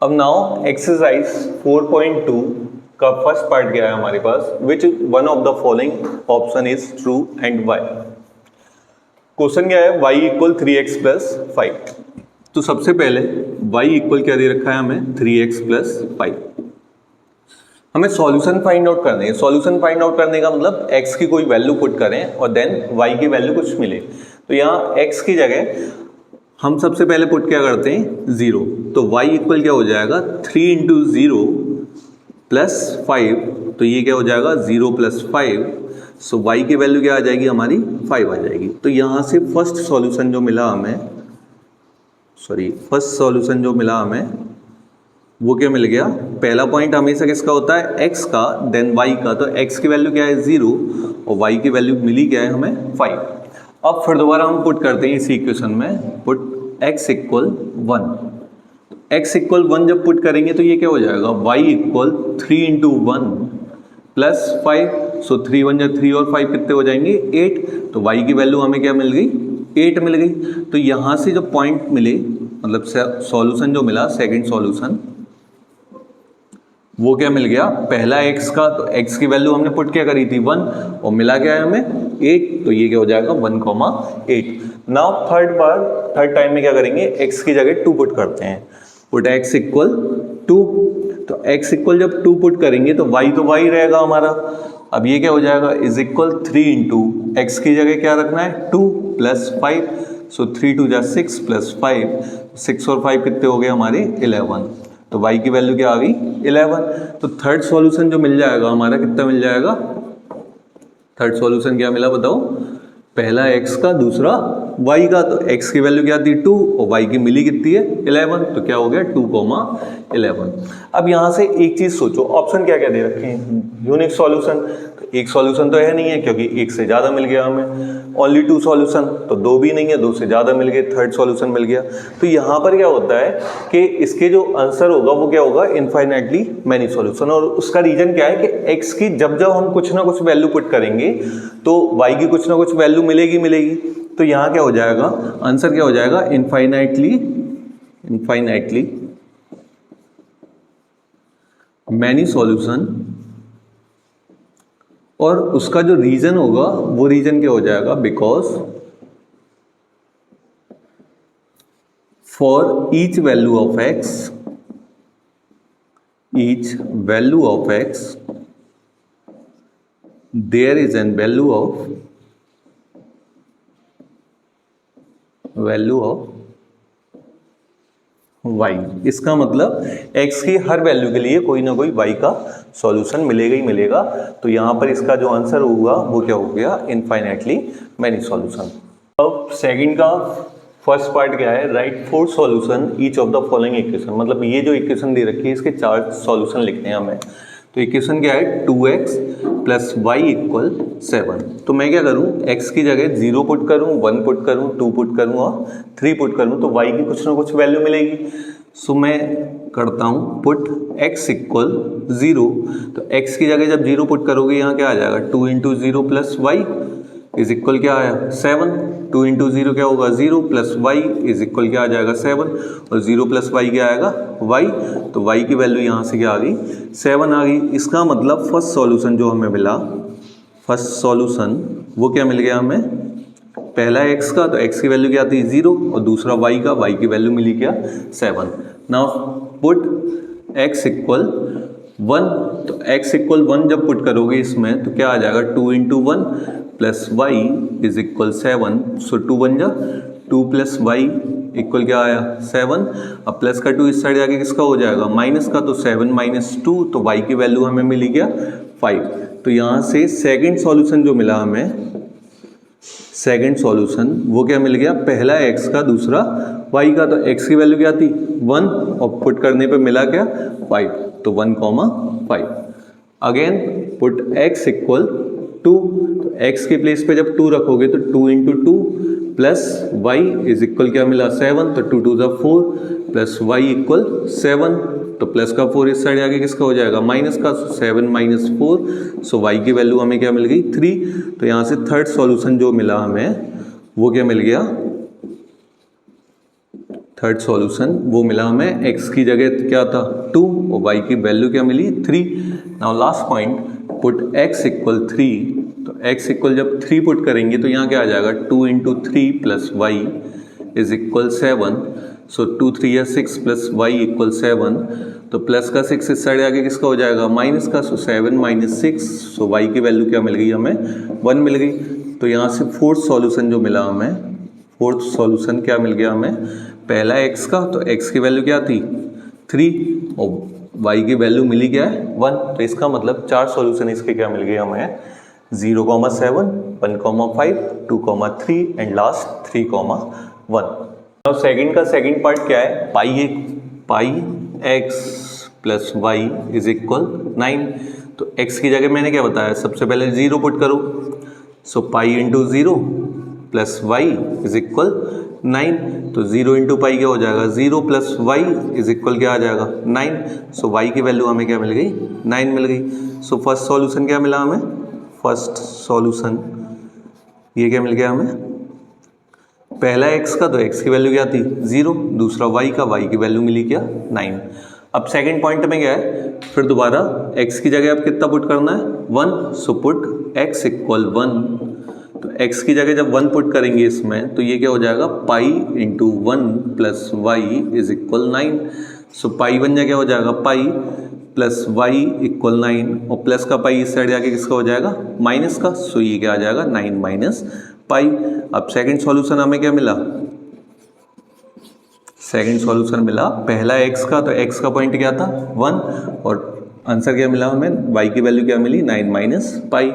अब now exercise 4.2 का first part क्या है हमारे पास, which one of the following option is true and why. Question क्या है, y इक्वल 3x प्लस 5। तो सबसे पहले y इक्वल क्या दे रखा है हमें, 3x प्लस 5। हमें सॉल्यूशन फाइंड आउट करने है। सॉल्यूशन फाइंड आउट करने का मतलब x की कोई वैल्यू पुट करें और देन y की वैल्यू कुछ मिले। तो यहाँ x की जगह हम सबसे पहले पुट क्या करते हैं, 0। तो y इक्वल क्या हो जाएगा, 3 इंटू 0 प्लस 5। तो ये क्या हो जाएगा, 0 प्लस 5। सो y की वैल्यू क्या आ जाएगी हमारी, 5 आ जाएगी। तो यहाँ से फर्स्ट सॉल्यूशन जो मिला हमें, वो क्या मिल गया। पहला पॉइंट हमेशा किसका होता है, x का, देन y का। तो x की वैल्यू क्या है, 0, और y की वैल्यू मिली क्या है हमें, 5। अब फिर दोबारा हम पुट करते हैं इसी इक्वेशन में, put x equal 1। x equal 1 जब पुट करेंगे तो ये क्या हो जाएगा, y इक्वल 3 इंटू 1 प्लस 5। सो 3 1 या 3 और 5 कितने हो जाएंगे, 8। तो y की वैल्यू हमें क्या मिल गई, 8 मिल गई। तो यहाँ से जो पॉइंट मिले, मतलब सॉल्यूशन जो मिला, सेकंड सॉल्यूशन, वो क्या मिल गया, पहला x का। तो x की वैल्यू हमने पुट क्या करी थी, 1, और मिला क्या है हमें, 8। तो ये क्या हो जाएगा, 1,8। नाउ थर्ड टाइम में क्या करेंगे, x की जगह 2 पुट करते हैं। Put x equal 2। तो x इक्वल जब 2 पुट करेंगे तो y रहेगा हमारा। अब ये क्या हो जाएगा, इज इक्वल 3 इंटू x की जगह क्या रखना है, 2 प्लस 5। सो 3 2 जा 6 प्लस 5, 6 और 5 कितने हो गए हमारे, 11। तो y की वैल्यू क्या आ गई, 11। तो थर्ड सॉल्यूशन जो मिल जाएगा हमारा, कितना मिल जाएगा, थर्ड सॉल्यूशन क्या मिला बताओ, पहला x का, दूसरा y का। तो x की वैल्यू क्या थी, 2, और y की मिली कितनी है, 11। तो क्या हो गया, 2,11। अब यहाँ से एक चीज सोचो, ऑप्शन क्या क्या दे रखे हैं, यूनिक सॉल्यूशन। तो एक सॉल्यूशन तो है नहीं है, क्योंकि एक से ज्यादा मिल गया हमें। ओनली 2 सॉल्यूशन, तो 2 भी नहीं है, 2 से ज्यादा मिल गए, थर्ड सॉल्यूशन मिल गया। तो यहाँ पर क्या होता है कि इसके जो आंसर होगा वो क्या होगा, इनफाइनाइटली मैनी सॉल्यूशन। और उसका रीजन क्या है कि x की जब हम कुछ ना कुछ वैल्यू पुट करेंगे तो y की कुछ ना कुछ वैल्यू मिलेगी। तो यहाँ क्या हो जाएगा, आंसर क्या हो जाएगा, इनफाइनाइटली मैनी सॉल्यूशन। और उसका जो रीजन होगा वो रीजन क्या हो जाएगा, because for each value of x there is an value of y। इसका मतलब x की हर वैल्यू के लिए कोई ना कोई y का सॉल्यूशन मिलेगा ही मिलेगा। तो यहाँ पर इसका जो आंसर होगा वो क्या हो गया, इनफाइनाइटली मैनी सॉल्यूशन। अब सेकंड का फर्स्ट पार्ट क्या है, right 4 solution each of the following equation. मतलब ये जो इक्वेशन दे रखी है इसके 4 सॉल्यूशन लिखने हैं हमें। तो इक्वेशन क्या है, 2x प्लस वाई इक्वल 7। तो मैं क्या करूं, x की जगह 0 पुट करूं, 1 पुट करूं, 2 पुट करूं और 3 पुट करूं, तो y की कुछ ना कुछ वैल्यू मिलेगी। सो मैं करता हूं पुट x इक्वल 0। तो x की जगह जब 0 पुट करोगे यहाँ क्या आ जाएगा, 2 into 0 plus y is equal क्या आया, 7। 2 इंटू 0 क्या होगा, 0 प्लस वाई इज इक्वल क्या आ जाएगा, 7। और 0 प्लस वाई क्या आएगा, y। तो y की वैल्यू यहाँ से क्या आ गई, 7 आ गई। इसका मतलब फर्स्ट सॉल्यूशन जो हमें मिला, फर्स्ट सॉल्यूशन वो क्या मिल गया हमें, पहला x का, तो x की वैल्यू क्या थी, 0, और दूसरा y का, y की वैल्यू मिली क्या, 7। Now put x equal 1। तो x इक्वल 1 जब पुट करोगे इसमें तो क्या आ जाएगा, 2 into 1 plus y is equal 7। So 2 1 जा 2 प्लस वाई इक्वल क्या आया, 7। अब प्लस का 2 इस साइड जाके किसका हो जाएगा, माइनस का। तो 7 माइनस 2, तो y की वैल्यू हमें मिली क्या, 5। तो यहाँ से सेकंड सॉल्यूशन जो मिला हमें, सेकंड सॉल्यूशन वो क्या मिल गया, पहला x का, दूसरा y का। तो x की वैल्यू क्या थी, 1, और पुट करने पे मिला क्या, 5। तो 1,5। Again put x equal 2। तो x के प्लेस पे जब 2 रखोगे तो 2 into 2 plus y is equal क्या मिला, 7। तो 2 2 जा 4 प्लस वाई इक्वल 7। तो प्लस का 4 इस साइड आगे किसका हो जाएगा, माइनस का। 7 माइनस 4, सो y की वैल्यू हमें क्या मिल गई, 3। तो यहाँ से थर्ड सॉल्यूशन जो मिला हमें वो क्या मिल गया, थर्ड सॉल्यूशन वो मिला हमें, x की जगह क्या था 2 और y की वैल्यू क्या मिली 3। Now last point, put x equal 3, तो x इक्वल जब 3 पुट करेंगे तो यहाँ क्या आ जाएगा 2 into 3 plus y is equal 7। So 2 3 या 6 प्लस वाई इक्वल 7, तो प्लस का 6 इस साइड आगे किसका हो जाएगा माइनस का, सो 7 माइनस 6, सो वाई की वैल्यू क्या मिल गई हमें 1 मिल गई। तो यहाँ से फोर्थ सॉल्यूशन जो मिला हमें, फोर्थ सॉल्यूशन क्या मिल गया हमें, पहला x का, तो x की वैल्यू क्या थी 3 और y की वैल्यू मिली क्या है 1। तो इसका मतलब 4 सॉल्यूशन इसके क्या मिल गए हमें, 0,7, 1,5, 2,3 एंड लास्ट 3,1। अब सेकंड का सेकंड पार्ट क्या है, pi x plus y is equal 9। तो x की जगह मैंने क्या बताया, सबसे पहले 0 पुट करो, so pi into 0 plus y is equal 9। तो 0 इंटू पाई क्या हो जाएगा 0 प्लस वाई इज इक्वल क्या आ जाएगा 9। सो वाई की वैल्यू हमें क्या मिल गई 9 मिल गई। सो फर्स्ट सॉल्यूशन क्या मिला हमें, फर्स्ट सॉल्यूशन ये क्या मिल गया हमें, पहला x का, तो x की वैल्यू क्या थी 0, दूसरा y का, y की वैल्यू मिली क्या 9। अब सेकंड पॉइंट में क्या है, फिर दोबारा x की जगह अब कितना पुट करना है 1, सो पुट x इक्वल 1। तो x की जगह जब 1 पुट करेंगे इसमें तो ये क्या हो जाएगा pi into 1 plus y is equal 9। So pi बन जाए क्या हो जाएगा पाई प्लस वाई इक्वल 9 और प्लस का पाई इस साइड जाके किसका हो जाएगा माइनस का, सो ये क्या आ जाएगा 9 माइनस पाई। अब सेकंड सॉल्यूशन हमें क्या मिला, सेकंड सॉल्यूशन मिला पहला x का, तो x का पॉइंट क्या था 1 और आंसर क्या मिला हमें, y की वैल्यू क्या मिली 9 minus pi.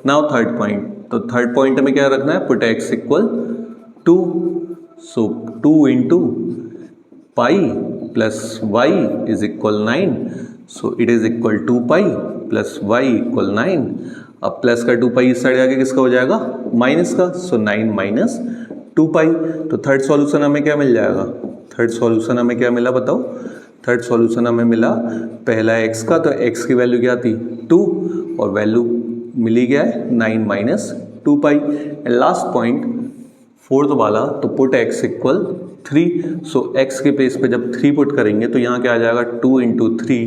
Now third point, तो थर्ड पॉइंट में क्या रखना है, put x equal 2, so 2 into pi plus y is equal 9, so it is equal 2 pi plus y equal 9। अब प्लस का 2 पाई इस साइड आके किसका हो जाएगा माइनस का, सो 9 माइनस 2 पाई। तो थर्ड सॉल्यूशन हमें क्या मिल जाएगा, थर्ड सॉल्यूशन हमें क्या मिला बताओ, थर्ड सॉल्यूशन हमें मिला पहला x का, तो x की वैल्यू क्या थी 2 और वैल्यू मिली क्या है 9 minus 2 pi. And last point fourth वाला, तो पुट x इक्वल 3, सो x के प्लेस पे जब 3 पुट करेंगे तो यहाँ क्या आ जाएगा 2 into 3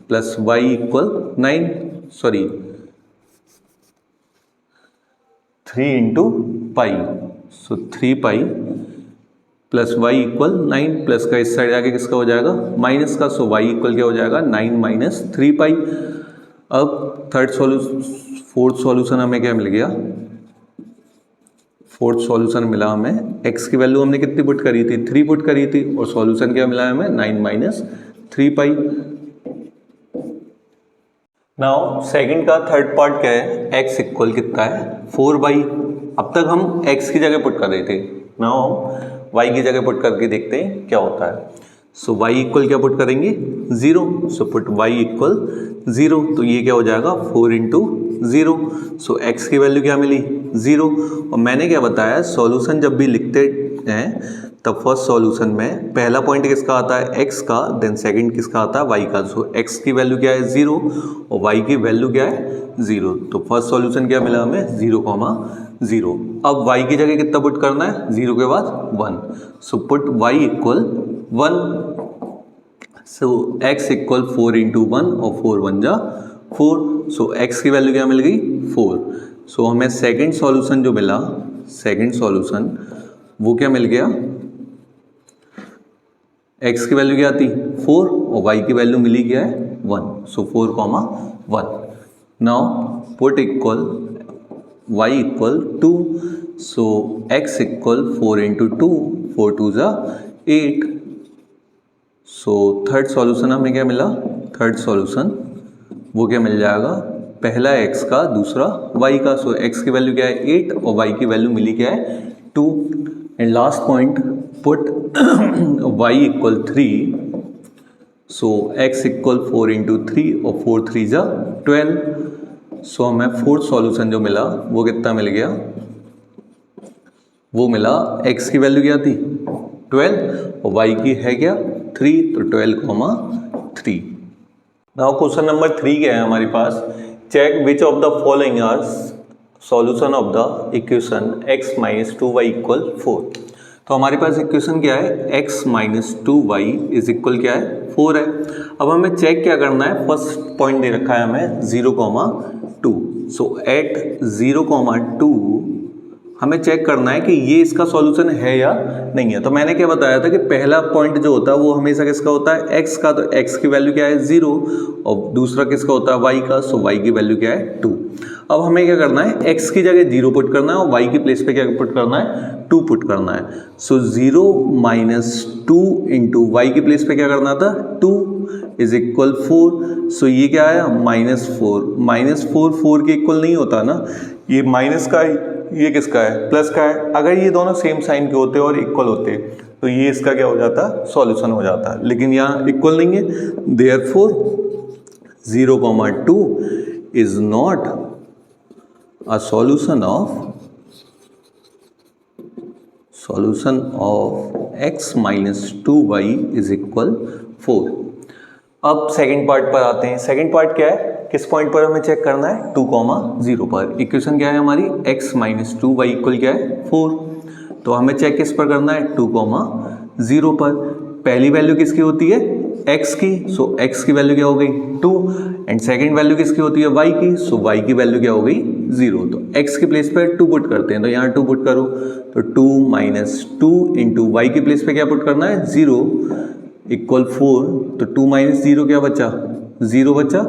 plus y equal 9, sorry 3 into pi, so 3 pi plus y equal 9, plus का इस साइड आके किसका हो जाएगा माइनस का, सो वाई इक्वल क्या हो जाएगा 9 माइनस 3 पाई। अब थर्ड सॉल्यूशन, फोर्थ सॉल्यूशन हमें क्या मिल गया, फोर्थ सॉल्यूशन मिला हमें x की वैल्यू हमने कितनी पुट करी थी 3 पुट करी थी और सॉल्यूशन क्या मिला हमें 9 माइनस 3 पाई। नाउ सेकंड का थर्ड पार्ट क्या है, x इक्वल कितना है 4 बाई। अब तक हम x की जगह पुट कर रहे थे, नाउ हम y की जगह पुट करके देखते हैं क्या होता है। सो y इक्वल क्या पुट करेंगे 0, सो पुट y इक्वल 0, तो ये क्या हो जाएगा 4 इंटू 0, सो x की वैल्यू क्या मिली 0। और मैंने क्या बताया, सॉल्यूशन जब भी लिखते हैं तब फर्स्ट सॉल्यूशन में पहला पॉइंट किसका आता है x का, देन सेकंड किसका आता है y का। सो x की वैल्यू क्या है 0 और y की वैल्यू क्या है 0, तो फर्स्ट सॉल्यूशन क्या मिला हमें 0,0। अब y की जगह कितना पुट करना है 0 के बाद 1, सो पुट y इक्वल 1, सो x इक्वल 4 इंटू 1 और 4 1 जा 4, सो x की वैल्यू क्या मिल गई 4। सो हमें सेकंड सॉल्यूशन जो मिला, सेकंड सॉल्यूशन वो क्या मिल गया, x की वैल्यू क्या थी 4 और y की वैल्यू मिली क्या है 1, सो 4,1। Now put equal y equal 2, सो x इक्वल 4 इंटू 2, 4 2 जा 8। सो थर्ड सॉल्यूशन हमें क्या मिला, थर्ड सॉल्यूशन वो क्या मिल जाएगा, पहला x का दूसरा y का। सो x की वैल्यू क्या है 8 और y की वैल्यू मिली क्या है 2। And last point put y equal 3, so x equal 4 into 3 और 4 3 जा 12। सो हमें फोर्थ सॉल्यूशन जो मिला वो कितना मिल गया, वो मिला x की वैल्यू क्या थी 12 और y की है क्या 3, तो 12,3। नाउ क्वेश्चन नंबर 3 क्या है हमारे पास, check which of the following are solution of the equation x minus 2y equal 4। तो हमारे पास इक्वेशन क्या है, x minus 2y is equal क्या है 4 है। अब हमें चेक क्या करना है, फर्स्ट पॉइंट दे रखा है हमें 0,2। सो एट 0,2 हमें चेक करना है कि ये इसका सॉल्यूशन है या नहीं है। तो मैंने क्या बताया था कि पहला पॉइंट जो होता है वो हमेशा किसका होता है, x का। तो x की वैल्यू क्या है 0, और दूसरा किसका होता है y का। सो y की वैल्यू क्या है 2। अब हमें क्या करना है, x की जगह 0 पुट करना है और y की प्लेस पे क्या पुट करना है, 2 पुट करना है। सो 0 माइनस 2 इंटू वाई की प्लेस पे क्या करना था 2 इज इक्वल 4। सो ये क्या आया -4। -4 4 के इक्वल नहीं होता ना, ये माइनस का ये किसका है, प्लस का है। अगर ये दोनों सेम साइन के होते और इक्वल होते तो ये इसका क्या हो जाता, सॉल्यूशन हो जाता। लेकिन यहाँ इक्वल नहीं है, therefore 0,2 is not a solution of x minus 2y is equal 4। अब सेकंड पार्ट पर आते हैं। सेकंड पार्ट क्या है, किस पॉइंट पर हमें चेक करना है, 2,0 पर। इक्वेशन क्या है हमारी, x माइनस 2y इक्वल क्या है 4। तो हमें चेक किस पर करना है, 2,0 पर। पहली वैल्यू किसकी होती है, x की। सो x की वैल्यू क्या हो गई 2, एंड सेकंड वैल्यू किसकी होती है, y की। सो y की वैल्यू क्या हो गई 0। तो x की प्लेस पे 2 पुट करते हैं, तो यहाँ 2 पुट करो तो 2 माइनस 2 इंटू वाई की प्लेस पे क्या पुट करना है 0 इक्वल 4। तो 2 माइनस 0 क्या बचा, 0 बचा।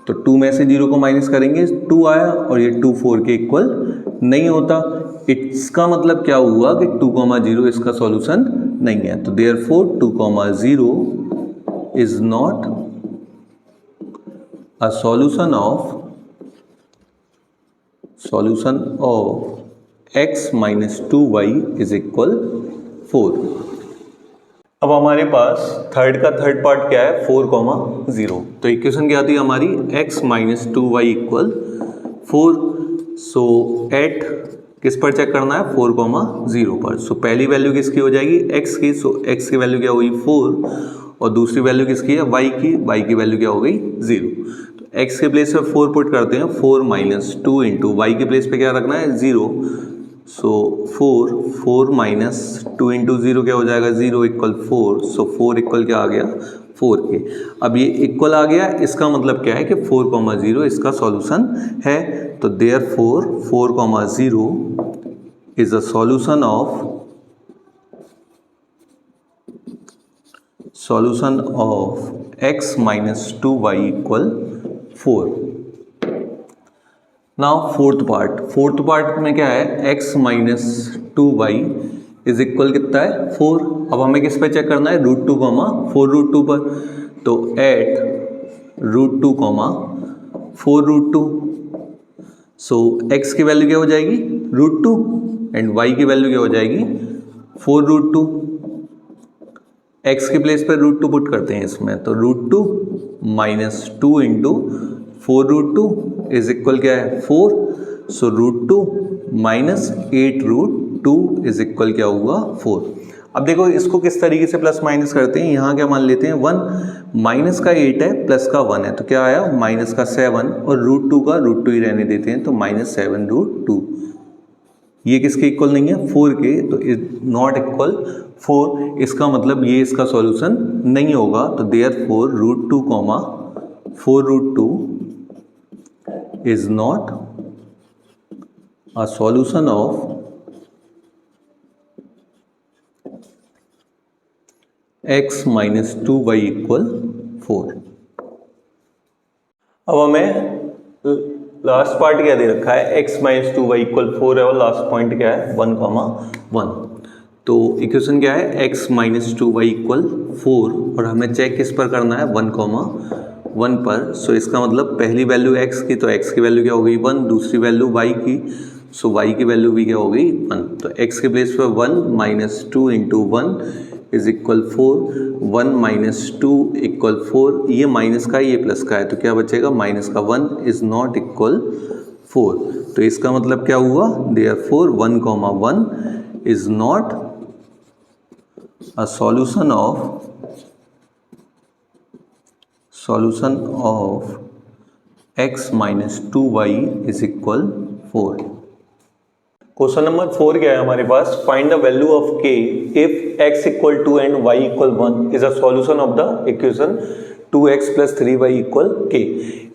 तो 2 में से 0 को माइनस करेंगे 2 आया, और ये 2 4 के इक्वल नहीं होता। इसका मतलब क्या हुआ कि 2,0 इसका सॉल्यूशन नहीं है। तो therefore 2,0 is not a solution of x minus 2y is equal 4। अब हमारे पास थर्ड पार्ट क्या है, 4,0। तो इक्वेशन क्या आती है हमारी, x माइनस 2y इक्वल 4। सो एट किस पर चेक करना है, 4,0 पर। सो पहली वैल्यू किसकी हो जाएगी, x की। सो x की वैल्यू क्या हुई 4, और दूसरी वैल्यू किसकी है, y की। y की वैल्यू क्या हो गई 0। तो x के प्लेस पे 4 पुट करते हैं, 4 माइनस 2 इंटू वाई के प्लेस पे क्या रखना है 0। सो 4 माइनस 2 इंटू 0 क्या हो जाएगा 0 इक्वल 4। सो 4 इक्वल क्या आ गया 4 के। अब ये इक्वल आ गया, इसका मतलब क्या है कि 4,0 इसका सॉल्यूशन है। तो therefore 4,0 is a solution of x minus 2y equal 4। Now fourth part में क्या है, x minus 2y is equal कितना है 4। अब हमें किस पे चेक करना है, √2, 4√2 पर। तो एट √2, 4√2। सो x की वैल्यू क्या हो जाएगी √2, एंड y की वैल्यू क्या हो जाएगी 4√2। x की प्लेस पर √2 पुट करते हैं इसमें, तो √2 माइनस 2 इंटू 4√2 इज इक्वल क्या है 4। सो √2 माइनस 8√2 इज इक्वल क्या हुआ 4। अब देखो इसको किस तरीके से प्लस माइनस करते हैं, यहाँ क्या मान लेते हैं 1, माइनस का 8 है प्लस का 1 है, तो क्या आया माइनस का 7, और √2 का √2 ही रहने देते हैं, तो -7√2। ये किसके इक्वल नहीं है 4 के, तो इज नॉट इक्वल 4। इसका मतलब ये इसका सॉल्यूशन नहीं होगा। तो therefore √2, 4√2 is not a solution of x minus 2y equal 4। अब हमें लास्ट पार्ट क्या दे रखा है, x माइनस 2y इक्वल 4 है, और लास्ट पॉइंट क्या है 1,1। तो इक्वेशन क्या है, x माइनस 2y इक्वल 4, और हमें चेक किस पर करना है 1,1 पर। सो इसका मतलब पहली वैल्यू x की, तो x की वैल्यू क्या हो गई 1, दूसरी वैल्यू y की। सो y की वैल्यू भी क्या हो गई 1। तो x के प्लेस पर 1 minus 2 into 1 is equal 4। 1 minus 2 equal 4, ये माइनस का ये प्लस का है, तो क्या बचेगा माइनस का 1 इज नॉट इक्वल 4। तो इसका मतलब क्या हुआ, therefore 1,1 is not a solution of x minus 2y is equal 4। Question number 4 क्या है हमारे पास, find the value of k if x equal two and y equal 1 is a solution of the equation 2x plus 3y equal k।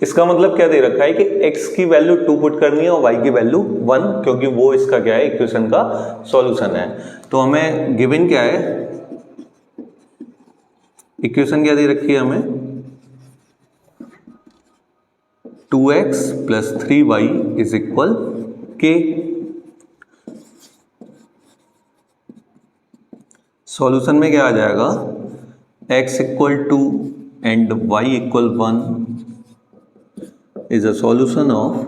इसका मतलब क्या दे रखा है कि x की वैल्यू 2 पुट करनी है और y की वैल्यू 1, क्योंकि वो इसका क्या है, इक्वेशन का सॉल्यूशन है। तो हमें गिवन क्या है, इक्वेशन क्या दे रखी है हमें, 2x plus 3y is equal k। Solution में क्या आ जाएगा, x equal two and y equal 1 is a solution of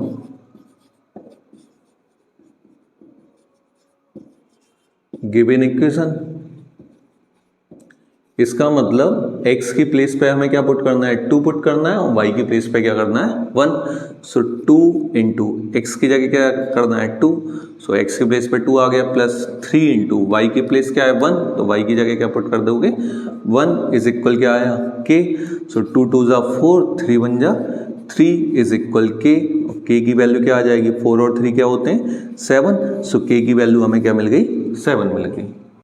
given equation. इसका मतलब x की प्लेस पे हमें क्या पुट करना है, 2 पुट करना है, और y की प्लेस पे क्या करना है, 1। सो 2 इंटू एक्स की जगह क्या करना है, 2। सो x की प्लेस पे 2 आ गया, प्लस 3 इंटू वाई की प्लेस क्या है, 1, तो y की जगह क्या पुट कर दोगे, 1 इज इक्वल क्या आया, k। सो 2 2 जा 4, 3 1 जा 3 इज इक्वल k। k की वैल्यू क्या आ जाएगी, 4 और 3 क्या होते हैं, 7। सो k की वैल्यू हमें क्या मिल गई, 7 मिल गई।